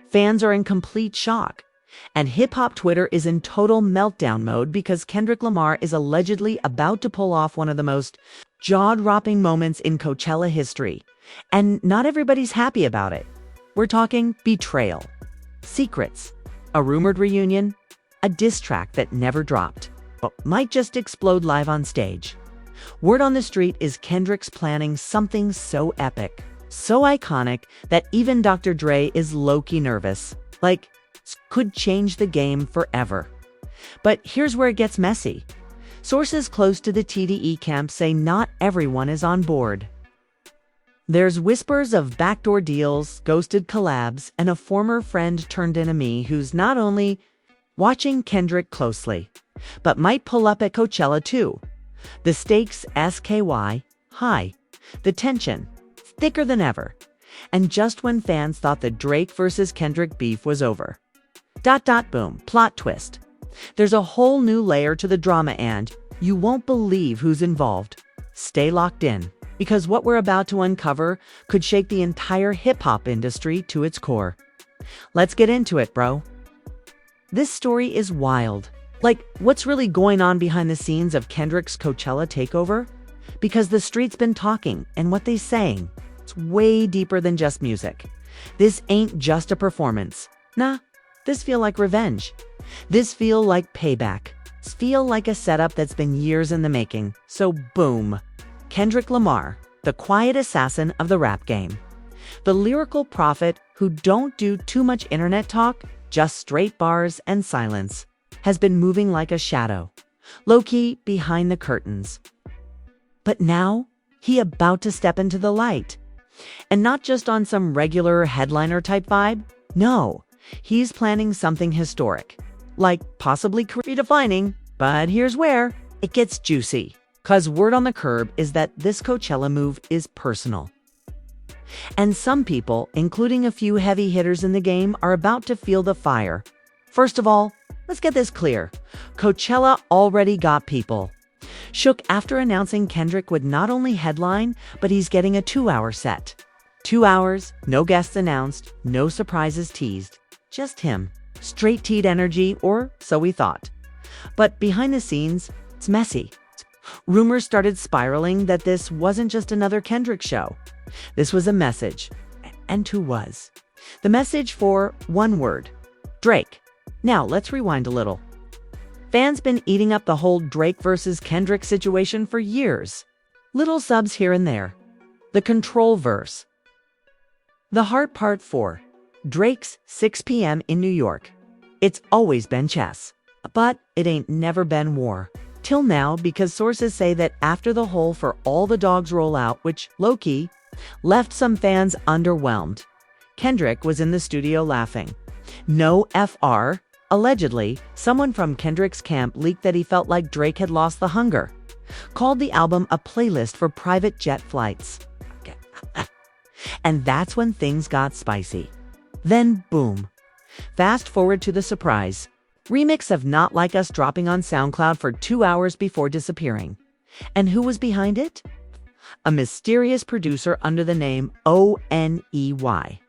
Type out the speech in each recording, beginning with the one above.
Fans are in complete shock. And hip-hop Twitter is in total meltdown mode because Kendrick Lamar is allegedly about to pull off one of the most jaw-dropping moments in Coachella history. And not everybody's happy about it. We're talking betrayal, secrets, a rumored reunion, a diss track that never dropped, but might just explode live on stage. Word on the street is Kendrick's planning something so epic, so iconic that even Dr. Dre is low-key nervous. Like, could change the game forever. But here's where it gets messy. Sources close to the TDE camp say not everyone is on board. There's whispers of backdoor deals, ghosted collabs, and a former friend turned enemy who's not only watching Kendrick closely, but might pull up at Coachella too. The stakes, SKY, high. The tension, thicker than ever. And just when fans thought the Drake versus Kendrick beef was over. Boom, plot twist. There's a whole new layer to the drama and you won't believe who's involved. Stay locked in, because what we're about to uncover could shake the entire hip-hop industry to its core. Let's get into it, bro. This story is wild. Like, what's really going on behind the scenes of Kendrick's Coachella takeover? Because the street's been talking, and what they're saying, it's way deeper than just music. This ain't just a performance. Nah. This feel like revenge. This feel like payback. This feel like a setup that's been years in the making. So boom. Kendrick Lamar, the quiet assassin of the rap game. The lyrical prophet who don't do too much internet talk, just straight bars and silence, has been moving like a shadow, low-key behind the curtains. But now, he about to step into the light. And not just on some regular headliner type vibe. No. He's planning something historic, like possibly redefining, but here's where it gets juicy. Cause word on the curb is that this Coachella move is personal. And some people, including a few heavy hitters in the game, are about to feel the fire. First of all, let's get this clear. Coachella already got people shook after announcing Kendrick would not only headline, but he's getting a 2-hour set. 2 hours, no guests announced, no surprises teased. Just him. Straight-teed energy, or so we thought. But behind the scenes, it's messy. Rumors started spiraling that this wasn't just another Kendrick show. This was a message. And who was? The message for one word. Drake. Now, let's rewind a little. Fans been eating up the whole Drake versus Kendrick situation for years. Little subs here and there. The control verse. The Heart Part 4. Drake's 6 p.m. in New York. It's always been chess, but it ain't never been war. Till now, because sources say that after the whole For All the Dogs rollout, which, low-key, left some fans underwhelmed, Kendrick was in the studio laughing. No FR. Allegedly, someone from Kendrick's camp leaked that he felt like Drake had lost the hunger. Called the album a playlist for private jet flights. And that's when things got spicy. Then, boom. Fast forward to the surprise. Remix of Not Like Us dropping on SoundCloud for 2 hours before disappearing. And who was behind it? A mysterious producer under the name ONEY.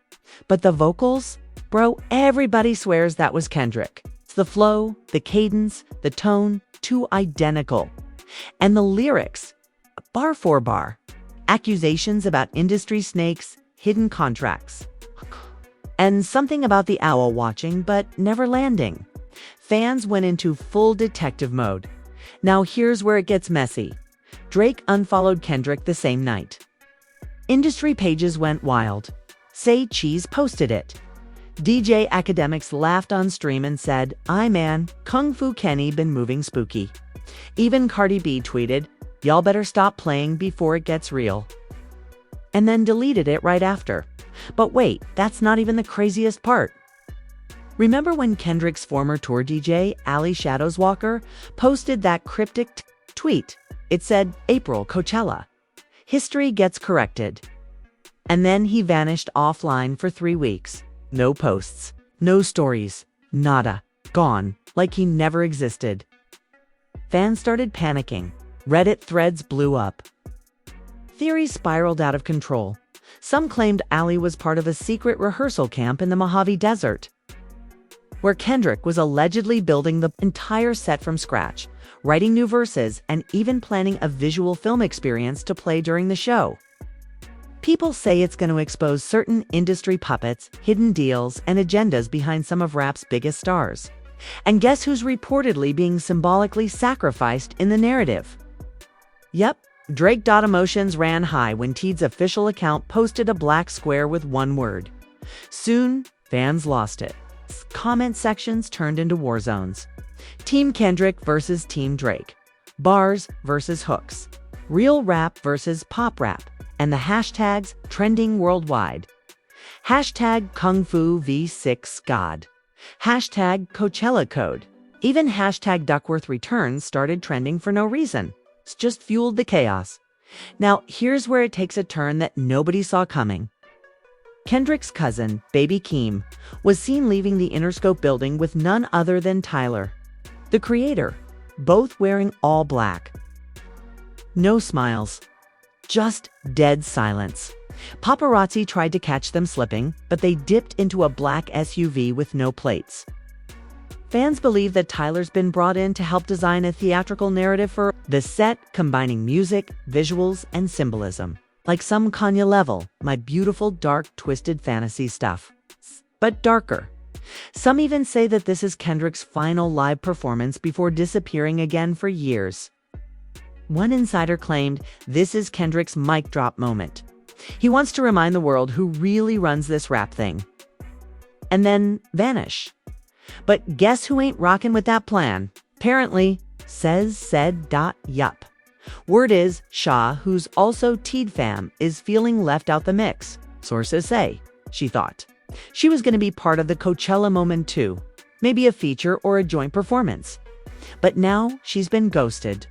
But the vocals? Bro, everybody swears that was Kendrick. It's the flow, the cadence, the tone, too identical. And the lyrics, bar for bar. Accusations about industry snakes, hidden contracts. And something about the owl watching but never landing. Fans went into full detective mode. Now here's where it gets messy. Drake unfollowed Kendrick the same night. Industry pages went wild. Say Cheese posted it. DJ Academics laughed on stream and said, "Aye man, Kung Fu Kenny been moving spooky." Even Cardi B tweeted, "Y'all better stop playing before it gets real." And then deleted it right after. But wait, that's not even the craziest part. Remember when Kendrick's former tour DJ, Ali Shadows Walker, posted that cryptic tweet? It said, "April, Coachella." History gets corrected. And then he vanished offline for 3 weeks. No posts, no stories, nada, gone, like he never existed. Fans started panicking. Reddit threads blew up. Theories spiraled out of control. Some claimed Ali was part of a secret rehearsal camp in the Mojave Desert, where Kendrick was allegedly building the entire set from scratch, writing new verses, and even planning a visual film experience to play during the show. People say it's going to expose certain industry puppets, hidden deals, and agendas behind some of rap's biggest stars. And guess who's reportedly being symbolically sacrificed in the narrative? Yep, Drake. Emotions ran high when Teed's official account posted a black square with one word. Soon, fans lost it. Comment sections turned into war zones. Team Kendrick versus Team Drake. Bars versus hooks. Real rap versus pop rap. And the hashtags trending worldwide. Hashtag Kung Fu V6 God. Hashtag Coachella Code. Even hashtag Duckworth Returns started trending for no reason. It's just fueled the chaos. Now, here's where it takes a turn that nobody saw coming. Kendrick's cousin, Baby Keem, was seen leaving the Interscope building with none other than Tyler, the creator, both wearing all black. No smiles. Just dead silence. Paparazzi tried to catch them slipping, but they dipped into a black SUV with no plates. Fans believe that Tyler's been brought in to help design a theatrical narrative for the set, combining music, visuals, and symbolism. Like some Kanye level, my beautiful, dark, twisted fantasy stuff. But darker. Some even say that this is Kendrick's final live performance before disappearing again for years. One insider claimed this is Kendrick's mic drop moment. He wants to remind the world who really runs this rap thing. And then vanish. But guess who ain't rocking with that plan? Apparently, yup. Word is, Shaw, who's also Teed fam, is feeling left out the mix. Sources say, she thought she was going to be part of the Coachella moment too. Maybe a feature or a joint performance. But now she's been ghosted.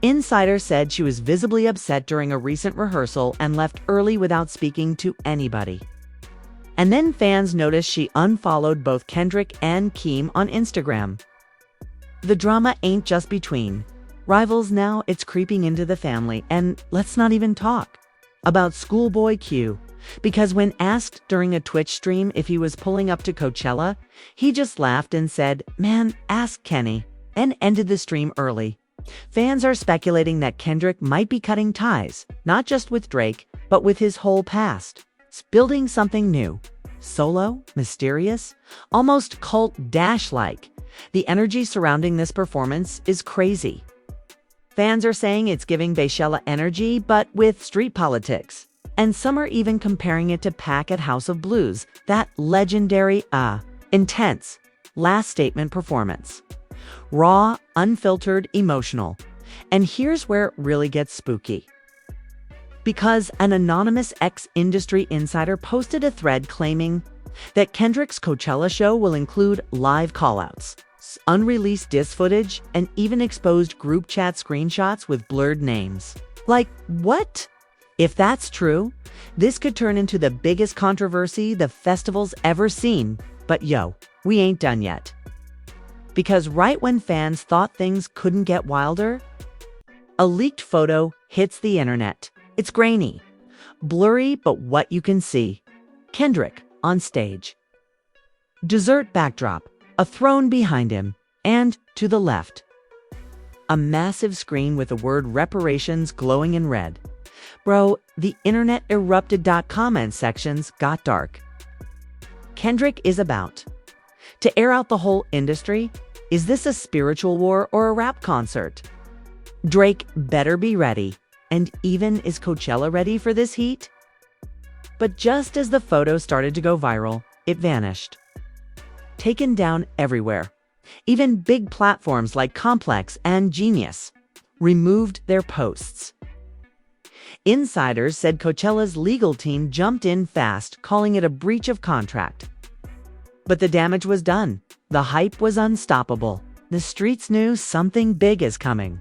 Insider said she was visibly upset during a recent rehearsal and left early without speaking to anybody. And then fans noticed she unfollowed both Kendrick and Keem on Instagram. The drama ain't just between rivals now, it's creeping into the family. And let's not even talk about Schoolboy Q, because when asked during a Twitch stream if he was pulling up to Coachella, he just laughed and said, "Man, ask Kenny," and ended the stream early. Fans are speculating that Kendrick might be cutting ties, not just with Drake, but with his whole past. Building something new. Solo, mysterious, almost cult-like. The energy surrounding this performance is crazy. Fans are saying it's giving Coachella energy, but with street politics. And some are even comparing it to Pac at House of Blues, that legendary, intense, last statement performance. Raw, unfiltered, emotional. And here's where it really gets spooky. Because an anonymous ex-industry insider posted a thread claiming that Kendrick's Coachella show will include live callouts, unreleased diss footage, and even exposed group chat screenshots with blurred names. Like, what? If that's true, this could turn into the biggest controversy the festival's ever seen. But we ain't done yet. Because right when fans thought things couldn't get wilder, a leaked photo hits the internet. It's grainy, blurry, but what you can see. Kendrick on stage. Dessert backdrop, a throne behind him, and to the left, a massive screen with the word reparations glowing in red. Bro, the internet erupted. Comment sections got dark. Kendrick is about to air out the whole industry. Is this a spiritual war or a rap concert? Drake better be ready. And even, is Coachella ready for this heat? But just as the photo started to go viral, it vanished. Taken down everywhere. Even big platforms like Complex and Genius removed their posts. Insiders said Coachella's legal team jumped in fast, calling it a breach of contract. But the damage was done. The hype was unstoppable. The streets knew something big is coming.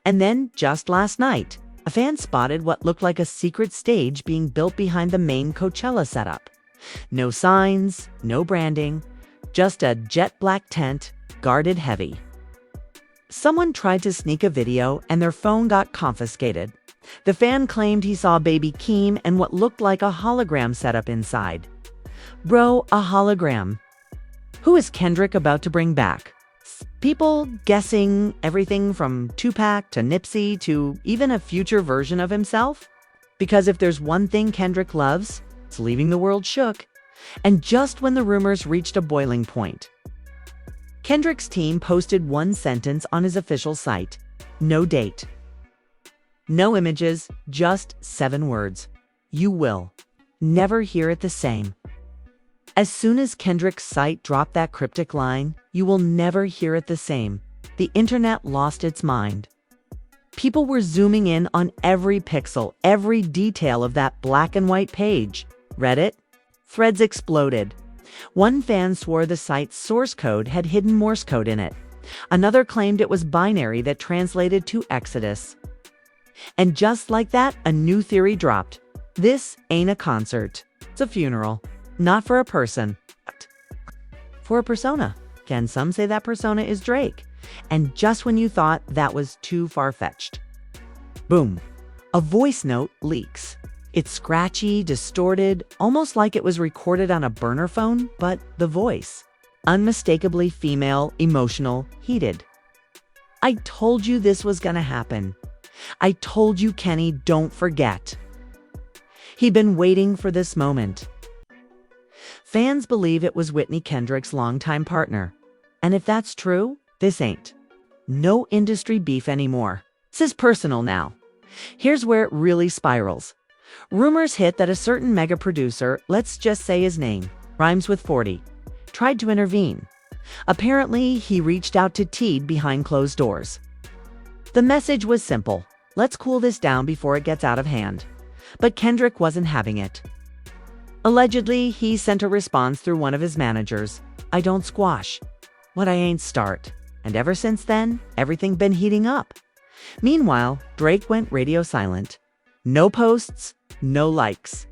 And then, just last night, a fan spotted what looked like a secret stage being built behind the main Coachella setup. No signs, no branding, just a jet black tent, guarded heavy. Someone tried to sneak a video and their phone got confiscated. The fan claimed he saw baby Keem and what looked like a hologram setup inside. Bro, a hologram. Who is Kendrick about to bring back? People guessing everything from Tupac to Nipsey to even a future version of himself? Because if there's one thing Kendrick loves, it's leaving the world shook. And just when the rumors reached a boiling point, Kendrick's team posted one sentence on his official site. No date. No images, just 7 words. You will never hear it the same. As soon as Kendrick's site dropped that cryptic line, you will never hear it the same, the internet lost its mind. People were zooming in on every pixel, every detail of that black and white page. Reddit? Threads exploded. One fan swore the site's source code had hidden Morse code in it. Another claimed it was binary that translated to Exodus. And just like that, a new theory dropped. This ain't a concert. It's a funeral. Not for a person, but for a persona. Can some say that persona is Drake? And just when you thought that was too far-fetched, boom, a voice note leaks. It's scratchy, distorted, almost like it was recorded on a burner phone, but the voice, unmistakably female, emotional, heated. I told you this was gonna happen. I told you, Kenny, don't forget. He'd been waiting for this moment. Fans believe it was Whitney Kendrick's longtime partner. And if that's true, this ain't no industry beef anymore. This is personal now. Here's where it really spirals. Rumors hit that a certain mega producer, let's just say his name, rhymes with 40, tried to intervene. Apparently, he reached out to Teed behind closed doors. The message was simple. Let's cool this down before it gets out of hand. But Kendrick wasn't having it. Allegedly, he sent a response through one of his managers. I don't squash what I ain't start. And ever since then, everything been heating up. Meanwhile, Drake went radio silent. No posts, no likes,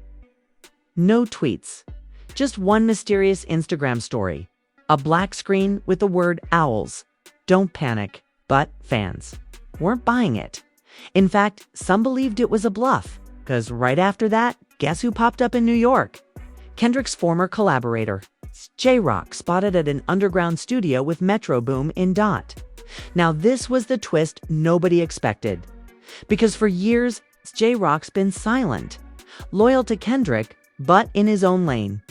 no tweets. Just one mysterious Instagram story. A black screen with the word owls. Don't panic. But fans weren't buying it. In fact, some believed it was a bluff. Because right after that, guess who popped up in New York? Kendrick's former collaborator, J-Rock, spotted at an underground studio with Metro Boom in Dot. Now this was the twist nobody expected. Because for years, J-Rock's been silent, loyal to Kendrick, but in his own lane.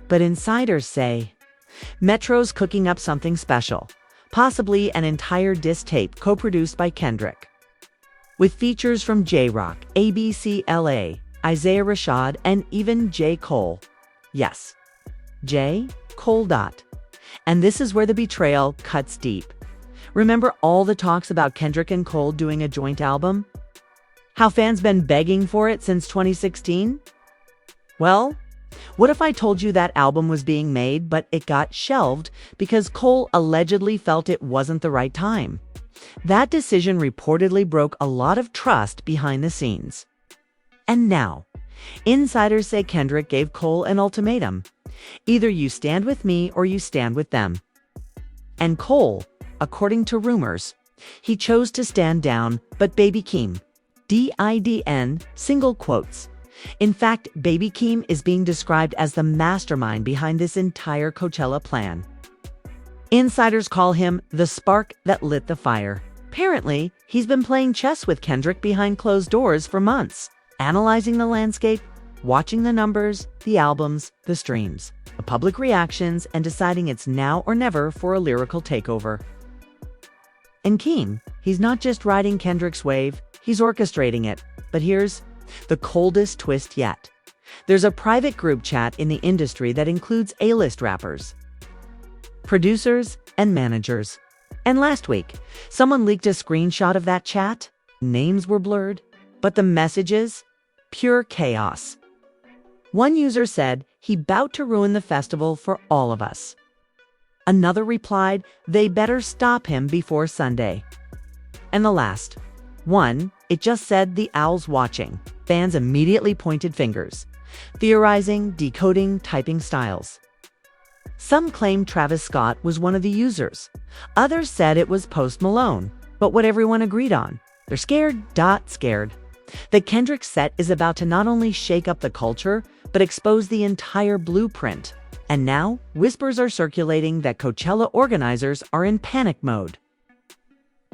But insiders say, Metro's cooking up something special, possibly an entire diss tape co-produced by Kendrick, with features from J-Rock, ABC/LA, Isaiah Rashad, and even J. Cole. Yes, J. Cole. And this is where the betrayal cuts deep. Remember all the talks about Kendrick and Cole doing a joint album? How fans been begging for it since 2016? Well, what if I told you that album was being made, but it got shelved because Cole allegedly felt it wasn't the right time? That decision reportedly broke a lot of trust behind the scenes. And now, insiders say Kendrick gave Cole an ultimatum. Either you stand with me or you stand with them. And Cole, according to rumors, he chose to stand down, but Baby Keem, DIDN, single quotes. In fact, Baby Keem is being described as the mastermind behind this entire Coachella plan. Insiders call him the spark that lit the fire. Apparently, he's been playing chess with Kendrick behind closed doors for months, analyzing the landscape, watching the numbers, the albums, the streams, the public reactions, and deciding it's now or never for a lyrical takeover. And Keem, he's not just riding Kendrick's wave, he's orchestrating it. But here's the coldest twist yet. There's a private group chat in the industry that includes A-list rappers, producers, and managers. And last week, someone leaked a screenshot of that chat. Names were blurred, but the messages, pure chaos. One user said he bout to ruin the festival for all of us. Another replied they better stop him before Sunday. And the last one, it just said the owl's watching. Fans immediately pointed fingers, theorizing, decoding, typing styles. Some claimed Travis Scott was one of the users. Others said it was Post Malone. But what everyone agreed on, They're scared that Kendrick's set is about to not only shake up the culture, but expose the entire blueprint. And now, whispers are circulating that Coachella organizers are in panic mode.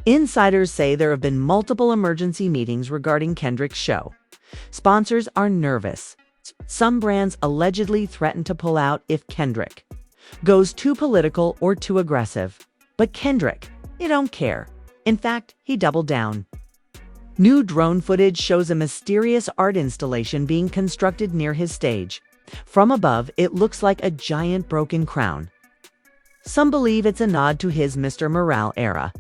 Insiders say there have been multiple emergency meetings regarding Kendrick's show. Sponsors are nervous. Some brands allegedly threaten to pull out if Kendrick goes too political or too aggressive. But Kendrick, he don't care. In fact, he doubled down. New drone footage shows a mysterious art installation being constructed near his stage. From above, it looks like a giant broken crown. Some believe it's a nod to his Mr. Morale era.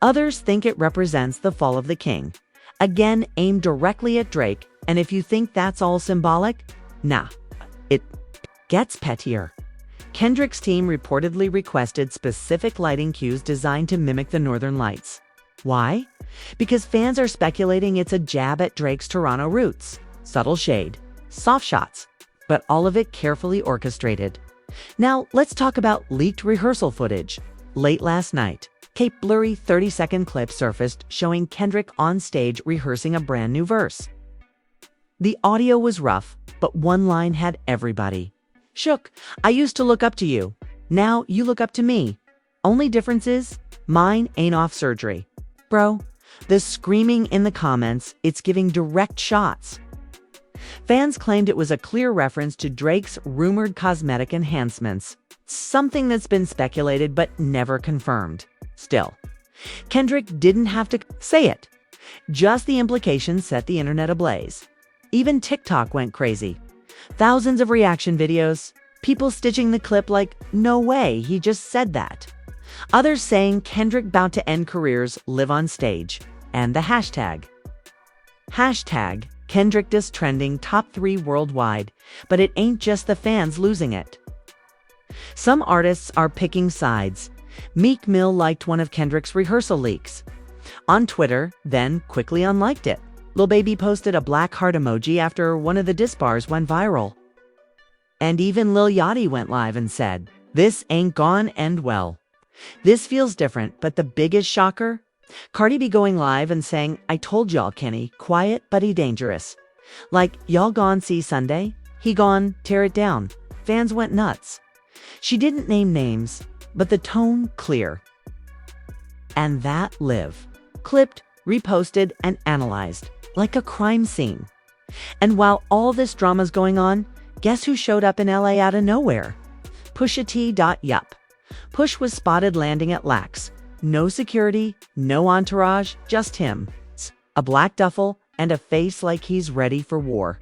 Others think it represents the fall of the king, again aimed directly at Drake, and if you think that's all symbolic, nah, it gets pettier. Kendrick's team reportedly requested specific lighting cues designed to mimic the Northern Lights. Why? Because fans are speculating it's a jab at Drake's Toronto roots. Subtle shade, soft shots, but all of it carefully orchestrated. Now, let's talk about leaked rehearsal footage. Late last night, a blurry 30-second clip surfaced showing Kendrick on stage rehearsing a brand new verse. The audio was rough, but one line had everybody. Shook, I used to look up to you. Now you look up to me. Only difference is, mine ain't off surgery. Bro, the screaming in the comments, it's giving direct shots. Fans claimed it was a clear reference to Drake's rumored cosmetic enhancements, something that's been speculated but never confirmed. Still, Kendrick didn't have to say it. Just the implications set the internet ablaze. Even TikTok went crazy. Thousands of reaction videos, people stitching the clip like, no way, he just said that. Others saying Kendrick bout to end careers live on stage. And the hashtag Kendrick diss trending top 3 worldwide, but it ain't just the fans losing it. Some artists are picking sides. Meek Mill liked one of Kendrick's rehearsal leaks on Twitter, then quickly unliked it. Lil Baby posted a black heart emoji after one of the diss bars went viral. And even Lil Yachty went live and said, "This ain't gonna end well." This feels different, but the biggest shocker? Cardi B going live and saying, "I told y'all Kenny, quiet but he dangerous. Like, y'all gone see Sunday? He gone tear it down." Fans went nuts. She didn't name names, but the tone clear. And that live. Clipped, reposted, and analyzed. Like a crime scene. And while all this drama's going on, guess who showed up in LA out of nowhere? Pusha T. Yup. Push was spotted landing at Lax. No security, no entourage, just him. A black duffel and a face like he's ready for war.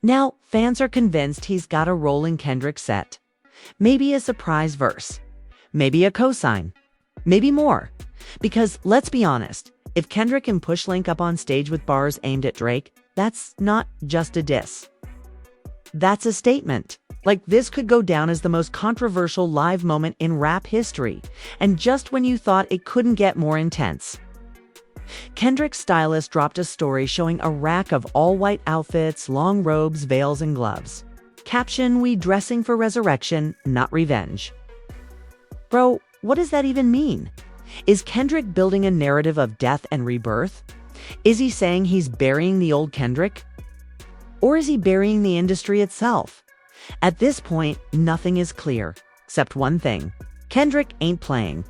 Now, fans are convinced he's got a role in Kendrick's set. Maybe a surprise verse. Maybe a cosign. Maybe more. Because, let's be honest, if Kendrick and Push link up on stage with bars aimed at Drake, that's not just a diss. That's a statement. Like, this could go down as the most controversial live moment in rap history, and just when you thought it couldn't get more intense. Kendrick's stylist dropped a story showing a rack of all-white outfits, long robes, veils, and gloves. Caption, "We dressing for resurrection, not revenge." Bro, what does that even mean? Is Kendrick building a narrative of death and rebirth? Is he saying he's burying the old Kendrick? Or is he burying the industry itself? At this point, nothing is clear, except one thing. Kendrick ain't playing.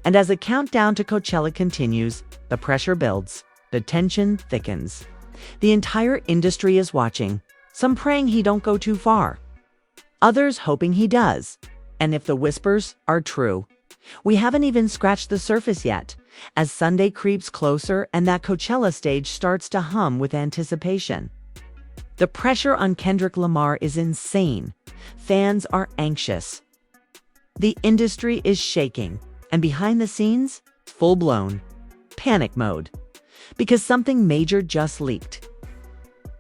And as the countdown to Coachella continues, the pressure builds, the tension thickens. The entire industry is watching, some praying he don't go too far, others hoping he does. And if the whispers are true, we haven't even scratched the surface yet, as Sunday creeps closer and that Coachella stage starts to hum with anticipation. The pressure on Kendrick Lamar is insane. Fans are anxious. The industry is shaking, and behind the scenes, full-blown panic mode, because something major just leaked.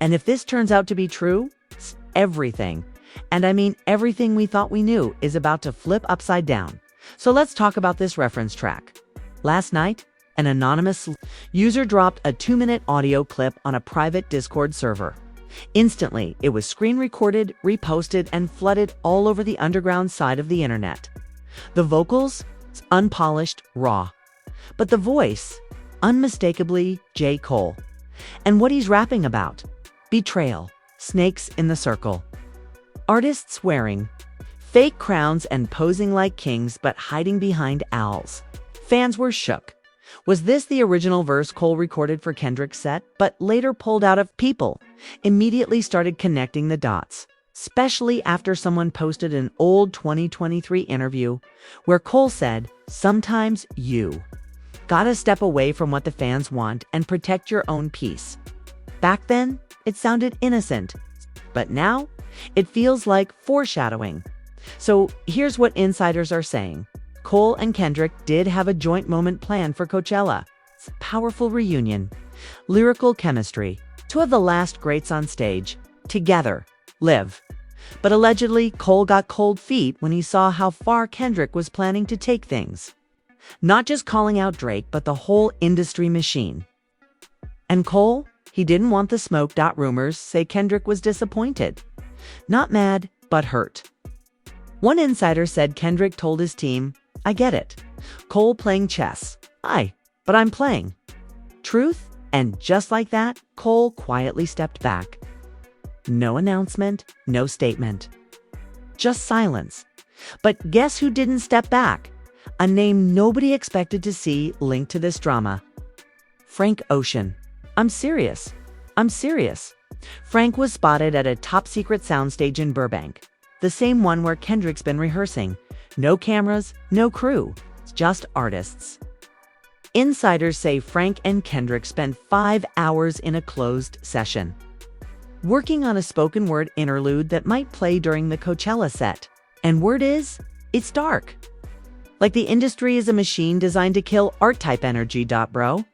And if this turns out to be true, everything, and I mean everything we thought we knew, is about to flip upside down. So let's talk about this reference track. Last night, an anonymous user dropped a 2-minute audio clip on a private Discord server. Instantly, it was screen recorded, reposted, and flooded all over the underground side of the internet. The vocals? Unpolished, raw. But the voice? unmistakably J. Cole. And what he's rapping about: betrayal, snakes in the circle. Artists wearing fake crowns and posing like kings but hiding behind owls. Fans were shook. Was this the original verse Cole recorded for Kendrick's set, but later pulled out of? People immediately started connecting the dots, especially after someone posted an old 2023 interview where Cole said, "Sometimes you gotta step away from what the fans want and protect your own peace." Back then, it sounded innocent, but now it feels like foreshadowing. So here's what insiders are saying. Cole and Kendrick did have a joint moment planned for Coachella. It's a powerful reunion, lyrical chemistry, two of the last greats on stage, together, live. But allegedly, Cole got cold feet when he saw how far Kendrick was planning to take things. Not just calling out Drake, but the whole industry machine. And Cole, he didn't want the smoke. Rumors say Kendrick was disappointed. Not mad, but hurt. One insider said Kendrick told his team, "I get it. Cole playing chess. But I'm playing." Truth? And just like that, Cole quietly stepped back. No announcement, no statement. Just silence. But guess who didn't step back? A name nobody expected to see linked to this drama. Frank Ocean. I'm serious. Frank was spotted at a top-secret soundstage in Burbank. The same one where Kendrick's been rehearsing. No cameras, no crew, just artists. Insiders say Frank and Kendrick spent 5 hours in a closed session, working on a spoken word interlude that might play during the Coachella set. And word is, it's dark. Like the industry is a machine designed to kill art-type energy. Bro.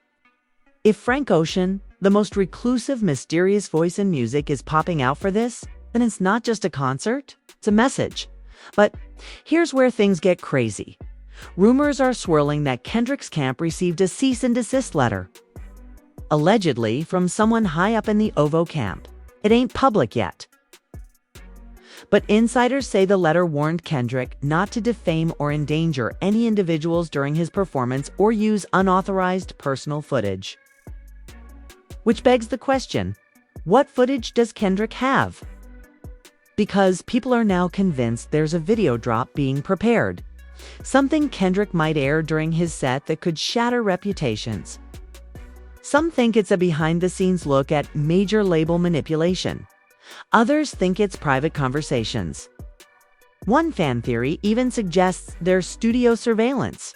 If Frank Ocean, the most reclusive, mysterious voice in music, is popping out for this, then it's not just a concert, it's a message. But here's where things get crazy. Rumors are swirling that Kendrick's camp received a cease and desist letter, allegedly from someone high up in the OVO camp. It ain't public yet. But insiders say the letter warned Kendrick not to defame or endanger any individuals during his performance or use unauthorized personal footage. Which begs the question, what footage does Kendrick have? Because people are now convinced there's a video drop being prepared. Something Kendrick might air during his set that could shatter reputations. Some think it's a behind-the-scenes look at major label manipulation. Others think it's private conversations. One fan theory even suggests there's studio surveillance.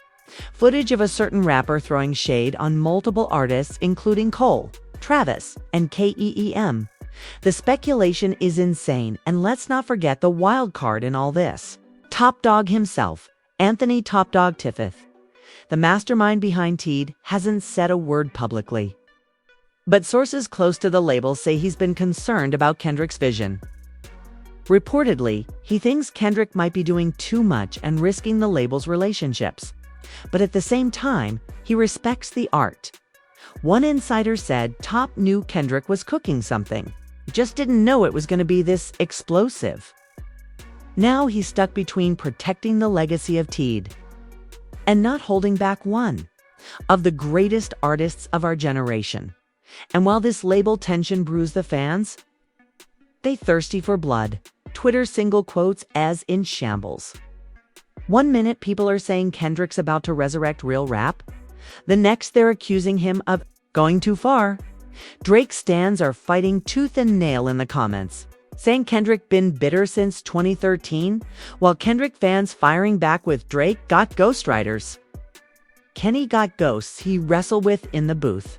Footage of a certain rapper throwing shade on multiple artists, including Cole, Travis, and KEEM. The speculation is insane, and let's not forget the wild card in all this. Top Dog himself, Anthony Top Dog Tiffith, the mastermind behind Teed, hasn't said a word publicly. But sources close to the label say he's been concerned about Kendrick's vision. Reportedly, he thinks Kendrick might be doing too much and risking the label's relationships. But at the same time, he respects the art. One insider said Top knew Kendrick was cooking something, just didn't know it was going to be this explosive. Now he's stuck between protecting the legacy of Teed and not holding back one of the greatest artists of our generation. And while this label tension brews the fans, they thirsty for blood. Twitter single quotes as in shambles. 1 minute people are saying Kendrick's about to resurrect real rap. The next they're accusing him of going too far. Drake stans are fighting tooth and nail in the comments, saying Kendrick been bitter since 2013, while Kendrick fans firing back with Drake got ghostwriters. Kenny got ghosts he wrestled with in the booth.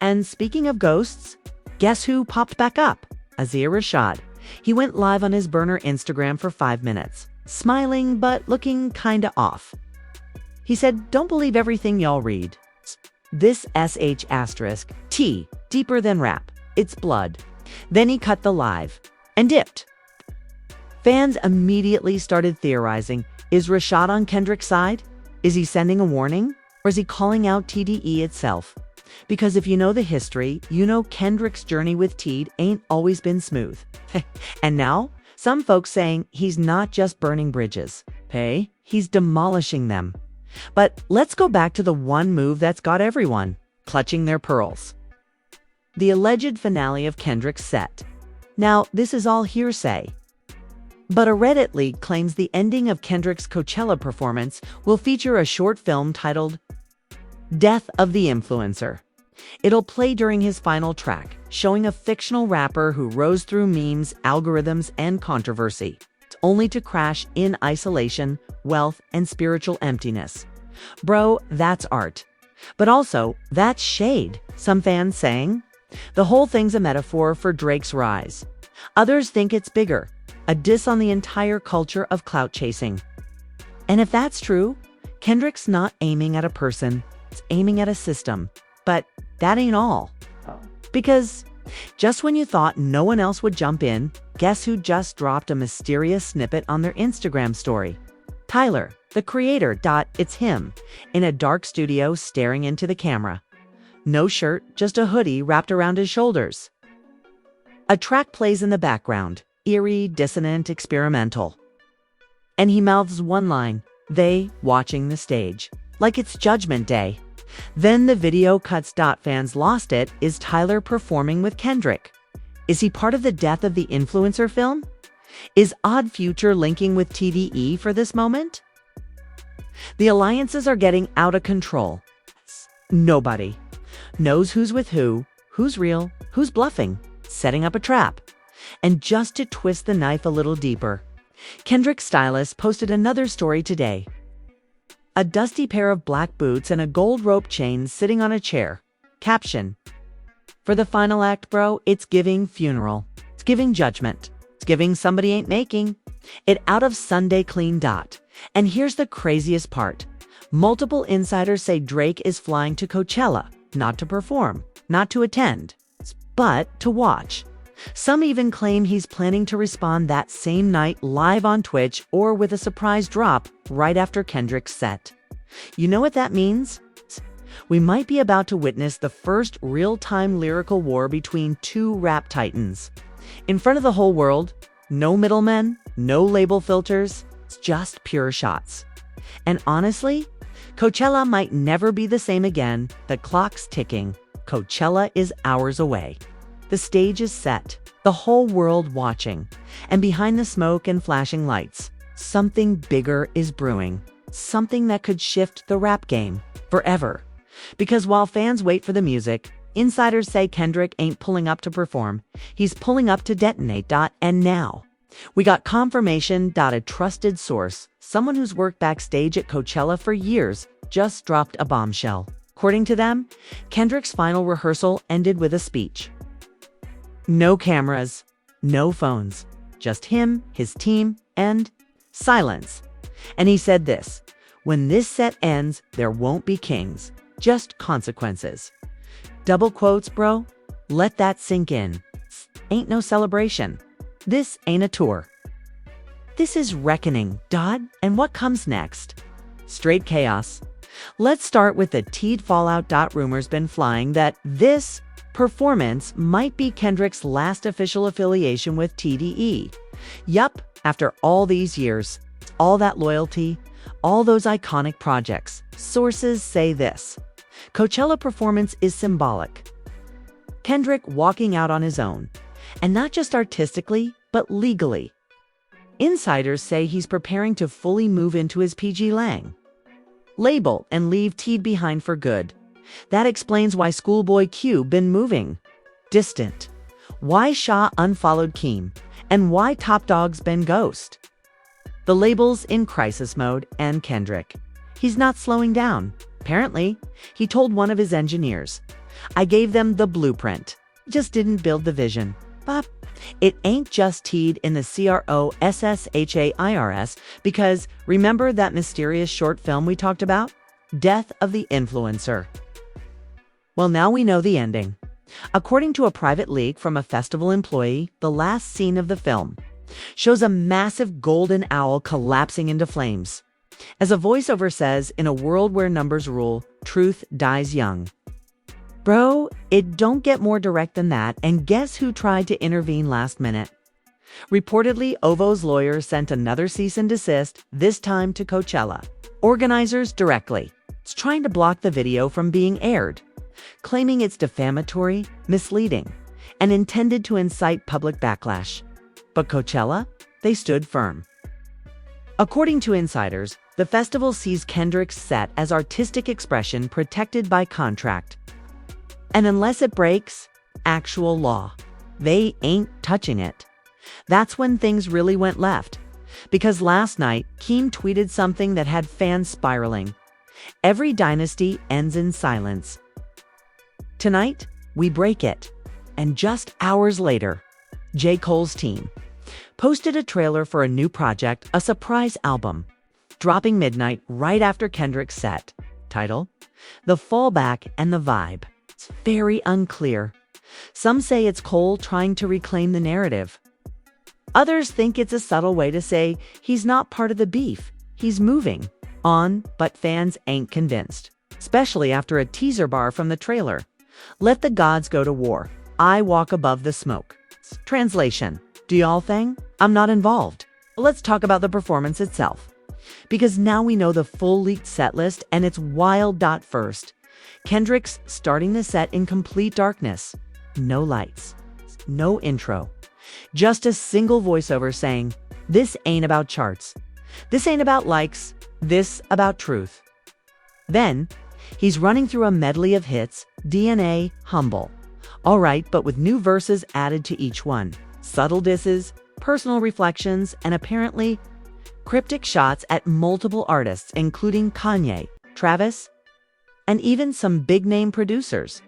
And speaking of ghosts, guess who popped back up? Azir Rashad. He went live on his burner Instagram for 5 minutes, smiling but looking kinda off. He said, "Don't believe everything y'all read. This *T, deeper than rap. It's blood." Then he cut the live and dipped. Fans immediately started theorizing, is Rashad on Kendrick's side? Is he sending a warning? Or is he calling out TDE itself? Because if you know the history, you know Kendrick's journey with Teed ain't always been smooth. And now, some folks saying he's not just burning bridges, he's demolishing them. But let's go back to the one move that's got everyone clutching their pearls. The alleged finale of Kendrick's set. Now, this is all hearsay, but a Reddit leak claims the ending of Kendrick's Coachella performance will feature a short film titled Death of the Influencer. It'll play during his final track, showing a fictional rapper who rose through memes, algorithms, and controversy, only to crash in isolation, wealth, and spiritual emptiness. Bro, that's art. But also, that's shade, some fans saying. The whole thing's a metaphor for Drake's rise. Others think it's bigger, a diss on the entire culture of clout chasing. And if that's true, Kendrick's not aiming at a person, it's aiming at a system. But that ain't all. Because just when you thought no one else would jump in, guess who just dropped a mysterious snippet on their Instagram story? Tyler, the creator. It's him, in a dark studio staring into the camera. No shirt, just a hoodie wrapped around his shoulders. A track plays in the background, eerie, dissonant, experimental. And he mouths one line, they watching the stage, like it's Judgment Day. Then the video cuts. Fans lost it. Is Tyler performing with Kendrick? Is he part of the Death of the Influencer film? Is Odd Future linking with TDE for this moment? The alliances are getting out of control. Nobody knows who's with who's real, who's bluffing, setting up a trap. And just to twist the knife a little deeper, Kendrick's stylist posted another story today. A dusty pair of black boots and a gold rope chain sitting on a chair. Caption: for the final act, bro, it's giving funeral. It's giving judgment. It's giving somebody ain't making it out of Sunday clean. And here's the craziest part. Multiple insiders say Drake is flying to Coachella, not to perform, not to attend, but to watch. Some even claim he's planning to respond that same night live on Twitch or with a surprise drop right after Kendrick's set. You know what that means? We might be about to witness the first real-time lyrical war between two rap titans. In front of the whole world, no middlemen, no label filters, it's just pure shots. And honestly, Coachella might never be the same again. The clock's ticking. Coachella is hours away. The stage is set, the whole world watching, and behind the smoke and flashing lights, something bigger is brewing, something that could shift the rap game forever. Because while fans wait for the music, insiders say Kendrick ain't pulling up to perform, he's pulling up to detonate. And now, we got confirmation. A trusted source, someone who's worked backstage at Coachella for years, just dropped a bombshell. According to them, Kendrick's final rehearsal ended with a speech. No cameras, no phones, just him, his team, and silence. And he said this: when this set ends, there won't be kings, just consequences. Double quotes, bro. Let that sink in. Ain't no celebration. This ain't a tour. This is reckoning, Dodd. And what comes next? Straight chaos. Let's start with the teed fallout. Rumors been flying that this performance might be Kendrick's last official affiliation with TDE. Yup, after all these years, all that loyalty, all those iconic projects, sources say this: Coachella performance is symbolic. Kendrick walking out on his own, and not just artistically, but legally. Insiders say he's preparing to fully move into his PG Lang label and leave Teed behind for good. That explains why Schoolboy Q been moving distant, why Shaw unfollowed Keem, and why Top Dog's been ghost. The label's in crisis mode, and Kendrick, he's not slowing down. Apparently, he told one of his engineers, I gave them the blueprint, just didn't build the vision. But it ain't just Teed in the CROSSHAIRS, because remember that mysterious short film we talked about? Death of the Influencer. Well, now we know the ending. According to a private leak from a festival employee, the last scene of the film shows a massive golden owl collapsing into flames. As a voiceover says, in a world where numbers rule, truth dies young. Bro, it don't get more direct than that, and guess who tried to intervene last minute? Reportedly, Ovo's lawyer sent another cease and desist, this time to Coachella organizers directly. It's trying to block the video from being aired, claiming it's defamatory, misleading, and intended to incite public backlash. But Coachella? They stood firm. According to insiders, the festival sees Kendrick's set as artistic expression protected by contract. And unless it breaks actual law, they ain't touching it. That's when things really went left. Because last night, Keem tweeted something that had fans spiraling. Every dynasty ends in silence. Tonight, we break it. And just hours later, J. Cole's team posted a trailer for a new project, a surprise album, dropping midnight right after Kendrick's set. Title: The Fallback and the Vibe. It's very unclear. Some say it's Cole trying to reclaim the narrative. Others think it's a subtle way to say he's not part of the beef. He's moving on, but fans ain't convinced, especially after a teaser bar from the trailer. Let the gods go to war. I walk above the smoke. Translation: do y'all think? I'm not involved. Let's talk about the performance itself. Because now we know the full leaked set list, and it's wild. First, Kendrick's starting the set in complete darkness. No lights. No intro. Just a single voiceover saying, "This ain't about charts. This ain't about likes. This about truth." Then, he's running through a medley of hits, DNA, Humble. All right, but with new verses added to each one. Subtle disses, personal reflections, and apparently cryptic shots at multiple artists, including Kanye, Travis, and even some big-name producers.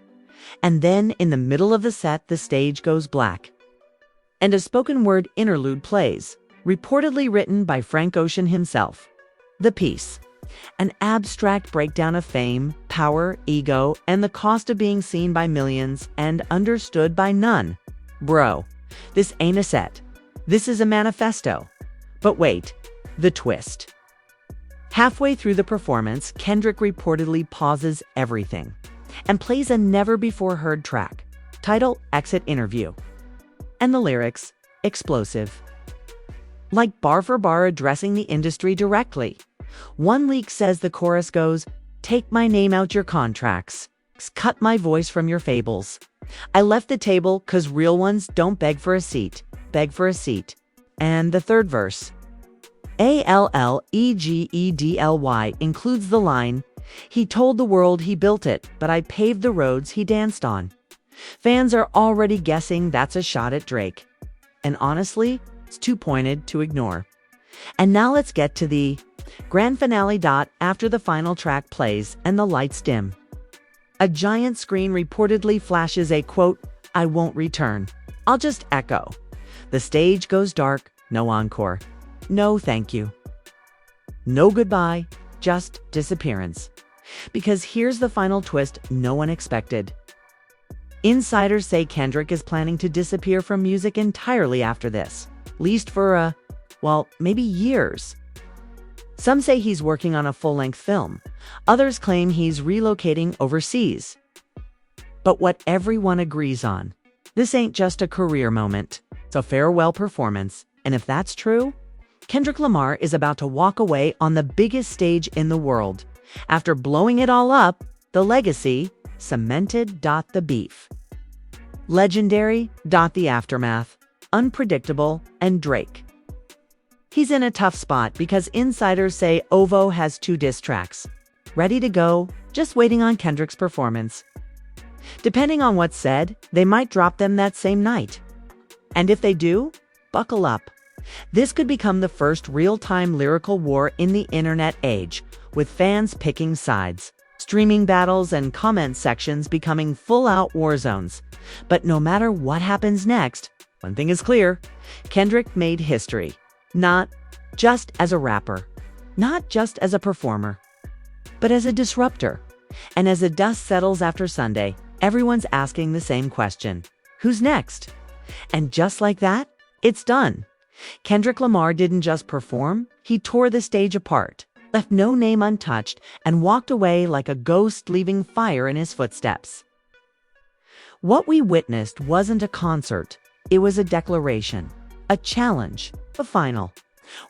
And then, in the middle of the set, the stage goes black. And a spoken word interlude plays, reportedly written by Frank Ocean himself. The piece: an abstract breakdown of fame, power, ego, and the cost of being seen by millions and understood by none. Bro, this ain't a set. This is a manifesto. But wait, the twist. Halfway through the performance, Kendrick reportedly pauses everything and plays a never-before-heard track. Title: Exit Interview. And the lyrics: explosive. Like bar for bar addressing the industry directly. One leak says the chorus goes, "Take my name out your contracts. Cut my voice from your fables. I left the table 'cause real ones don't beg for a seat. Beg for a seat." And the third verse, ALLEGEDLY, includes the line, "He told the world he built it, but I paved the roads he danced on." Fans are already guessing that's a shot at Drake. And honestly, it's too pointed to ignore. And now let's get to the grand finale. After the final track plays and the lights dim, a giant screen reportedly flashes a quote, "I won't return." I'll just echo. The stage goes dark, no encore. No thank you. No goodbye, just disappearance. Because here's the final twist no one expected. Insiders say Kendrick is planning to disappear from music entirely after this, least for maybe years. Some say he's working on a full-length film. Others claim he's relocating overseas. But what everyone agrees on, this ain't just a career moment. It's a farewell performance. And if that's true, Kendrick Lamar is about to walk away on the biggest stage in the world. After blowing it all up, the legacy cemented. The beef. Legendary. The aftermath. Unpredictable. And Drake. He's in a tough spot because insiders say Ovo has 2 diss tracks ready to go, just waiting on Kendrick's performance. Depending on what's said, they might drop them that same night. And if they do, buckle up. This could become the first real-time lyrical war in the internet age, with fans picking sides, streaming battles and comment sections becoming full-out war zones. But no matter what happens next, one thing is clear: Kendrick made history. Not just as a rapper, not just as a performer, but as a disruptor. And as the dust settles after Sunday, everyone's asking the same question: who's next? And just like that, it's done. Kendrick Lamar didn't just perform, he tore the stage apart, left no name untouched, and walked away like a ghost leaving fire in his footsteps. What we witnessed wasn't a concert, it was a declaration. A challenge, a final.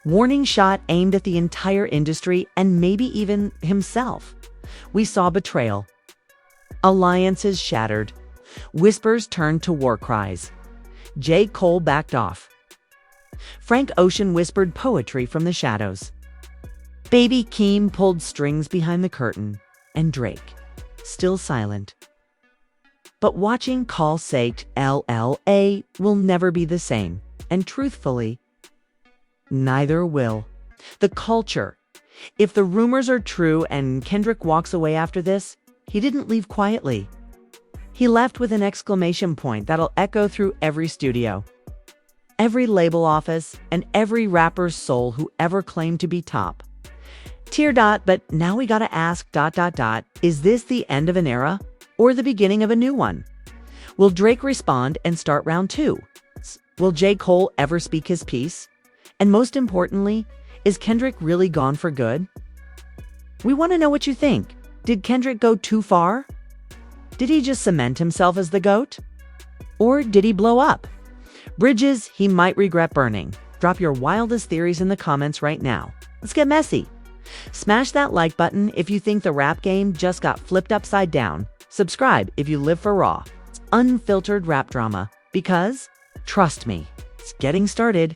Warning shot aimed at the entire industry and maybe even himself. We saw betrayal. Alliances shattered. Whispers turned to war cries. J. Cole backed off. Frank Ocean whispered poetry from the shadows. Baby Keem pulled strings behind the curtain. And Drake, still silent. But watching Call Saked LLA will never be the same. And truthfully, neither will. The culture. If the rumors are true and Kendrick walks away after this, he didn't leave quietly. He left with an exclamation point that'll echo through every studio, every label office, and every rapper's soul who ever claimed to be top. But now we gotta ask, is this the end of an era or the beginning of a new one? Will Drake respond and start round 2? Will J. Cole ever speak his piece? And most importantly, is Kendrick really gone for good? We want to know what you think. Did Kendrick go too far? Did he just cement himself as the GOAT? Or did he blow up? Bridges he might regret burning. Drop your wildest theories in the comments right now. Let's get messy. Smash that like button if you think the rap game just got flipped upside down. Subscribe if you live for raw, unfiltered rap drama. Because, trust me, it's getting started.